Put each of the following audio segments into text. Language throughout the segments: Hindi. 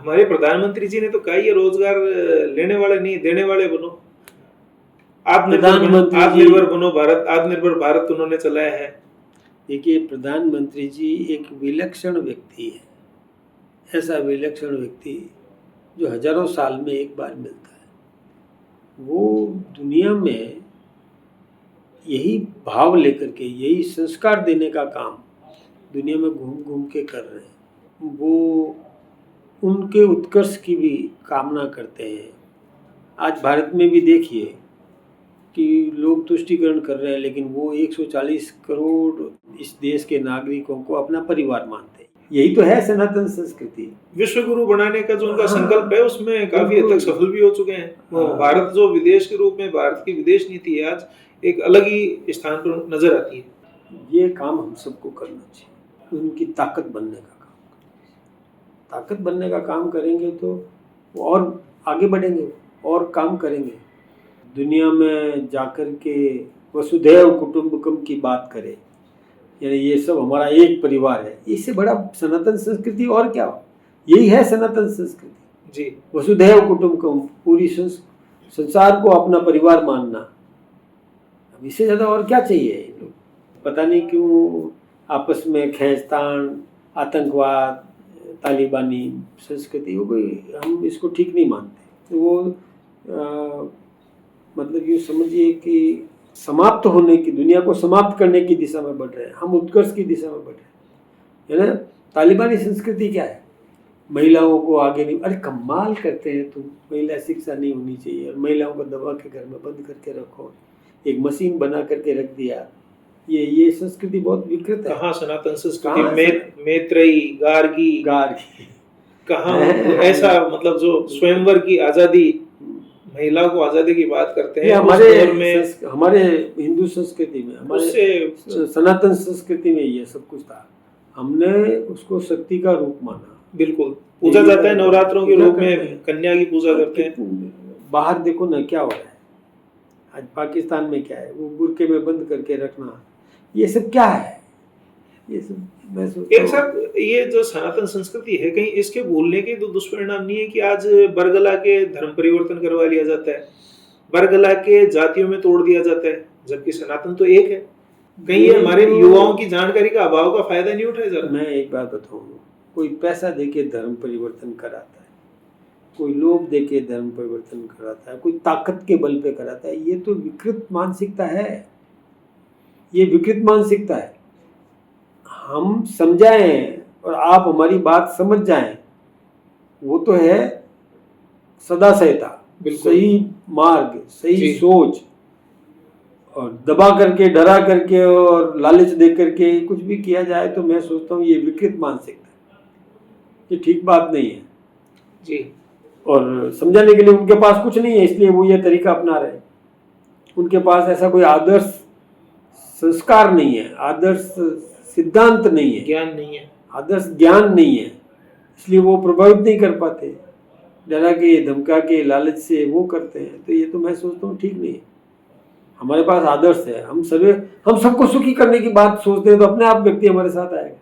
हमारे प्रधानमंत्री जी ने तो कहा, ये रोजगार लेने वाले नहीं, देने वाले बनो, आत्मनिर्भर बनो भारत, आत्मनिर्भर भारत उन्होंने चलाया है। देखिए, प्रधानमंत्री जी एक विलक्षण व्यक्ति है, ऐसा विलक्षण व्यक्ति जो हजारों साल में एक बार मिलता है। वो दुनिया में यही भाव लेकर के, यही संस्कार देने का काम दुनिया में घूम घूम के कर रहे हैं। वो उनके उत्कर्ष की भी कामना करते हैं। आज भारत में भी देखिए कि लोग तुष्टीकरण कर रहे हैं, लेकिन वो 140 करोड़ इस देश के नागरिकों को अपना परिवार मानते हैं। यही तो है सनातन संस्कृति। विश्व गुरु बनाने का जो उनका संकल्प है, उसमें काफी हद तक सफल भी हो चुके हैं। भारत जो विदेश के रूप में, भारत की विदेश नीति है आज एक अलग ही स्थान पर नजर आती है। ये काम हम सबको करना चाहिए, उनकी ताकत बनने का काम। ताकत बनने का काम करेंगे तो वो और आगे बढ़ेंगे और काम करेंगे। दुनिया में जाकर के वसुधैव कुटुंबकम की बात करें, यानी ये सब हमारा एक परिवार है, इससे बड़ा सनातन संस्कृति और क्या हो। यही है सनातन संस्कृति जी, वसुधैव कुटुंबकम, पूरी संसार को अपना परिवार मानना। अब इससे ज़्यादा और क्या चाहिए। पता नहीं क्यों आपस में खींचतान, आतंकवाद, तालिबानी संस्कृति, वो कोई, हम इसको ठीक नहीं मानते। वो मतलब यूँ समझिए कि समाप्त होने की, दुनिया को समाप्त करने की दिशा में बढ़ रहे हैं, हम उत्कर्ष की दिशा में बढ़ रहे हैं, है ना। तालिबानी संस्कृति क्या है, महिलाओं को आगे नहीं, अरे कमाल करते हैं तुम, महिला शिक्षा नहीं होनी चाहिए और महिलाओं को दबा के घर में बंद करके रखो, एक मशीन बना करके रख दिया। ये संस्कृति बहुत विकृत है। कहाँ सनातन संस्कृति, मैत्रेयी, गार्गी कहाँ ऐसा, मतलब जो स्वयंवर की आजादी, महिलाओं को आजादी की बात करते हैं हमारे हिंदू संस्कृति में, हमारे सनातन संस्कृति में ये सब कुछ था। हमने उसको शक्ति का रूप माना। बिल्कुल, पूजा जाता है नवरात्रों के रूप में, कन्या की पूजा करते हैं। बाहर देखो ना क्या हो रहा है आज पाकिस्तान में, क्या है वो बुर्के में बंद करके रखना, ये सब क्या है। ये सब मैं एक साथ, ये जो सनातन संस्कृति है, कहीं इसके भूलने के तो दुष्परिणाम नहीं है कि आज बरगला के धर्म परिवर्तन करवा लिया जाता है, बरगला के जातियों में तोड़ दिया जाता है, जबकि सनातन तो एक है। कहीं ये हमारे युवाओं की जानकारी का अभाव का फायदा नहीं उठाया जा रहा। मैं एक बात बताऊँ, कोई पैसा देके धर्म परिवर्तन कराता है, कोई लोभ देके धर्म परिवर्तन कराता है, कोई ताकत के बल पे कराता है। ये तो विकृत मानसिकता है, ये विकृत मानसिकता है। हम समझाएं और आप हमारी बात समझ जाएं, वो तो है सदा सहता, सही मार्ग, सही सोच। और दबा करके, डरा करके और लालच दे करके कुछ भी किया जाए तो मैं सोचता हूँ ये विकृत मानसिकता है, ये ठीक बात नहीं है जी। और समझाने के लिए उनके पास कुछ नहीं है, इसलिए वो ये तरीका अपना रहे। उनके पास ऐसा कोई आदर्श संस्कार नहीं है, आदर्श सिद्धांत नहीं है, ज्ञान नहीं है, आदर्श ज्ञान नहीं है, इसलिए वो प्रभावित नहीं कर पाते। डरा के, धमका के, लालच से वो करते हैं। तो ये तो मैं सोचता हूँ ठीक नहीं है। हमारे पास आदर्श है, हम सबको सुखी करने की बात सोचते हैं तो अपने आप व्यक्ति हमारे साथ आएगा।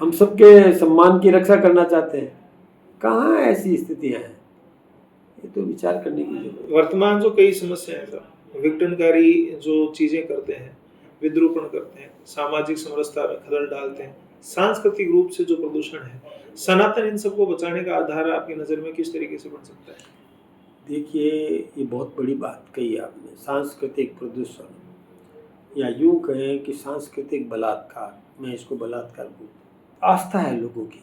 हम सबके सम्मान की रक्षा करना चाहते हैं, कहाँ ऐसी स्थितियाँ हैं, ये तो विचार करने की जरूरत। वर्तमान जो कई समस्याएं, विघटनकारी जो चीजें करते हैं, विद्रूपण करते हैं, सामाजिक समरसता में खलल डालते हैं, सांस्कृतिक रूप से जो प्रदूषण है, सनातन इन सबको बचाने का आधार आपकी नजर में किस तरीके से बन सकता है? देखिए, ये बहुत बड़ी बात कही आपने, सांस्कृतिक प्रदूषण, या यूं कहें कि सांस्कृतिक बलात्कार। मैं इसको बलात्कार बोलूं। आस्था है लोगों की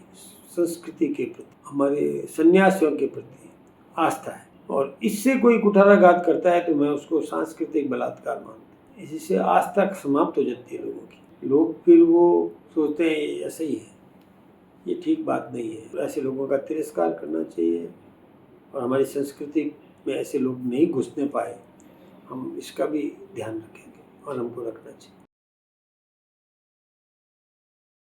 संस्कृति के प्रति, हमारे सन्यासियों के प्रति आस्था है, और इससे कोई कुठाराघात करता है तो मैं उसको सांस्कृतिक बलात्कार मानता हूँ। इससे आस्था समाप्त हो जाती है लोगों की। लोग फिर वो सोचते हैं ऐसे ही है, ये ठीक बात नहीं है। ऐसे लोगों का तिरस्कार करना चाहिए और हमारी संस्कृति में ऐसे लोग नहीं घुसने पाए, हम इसका भी ध्यान रखेंगे और हमको रखना चाहिए।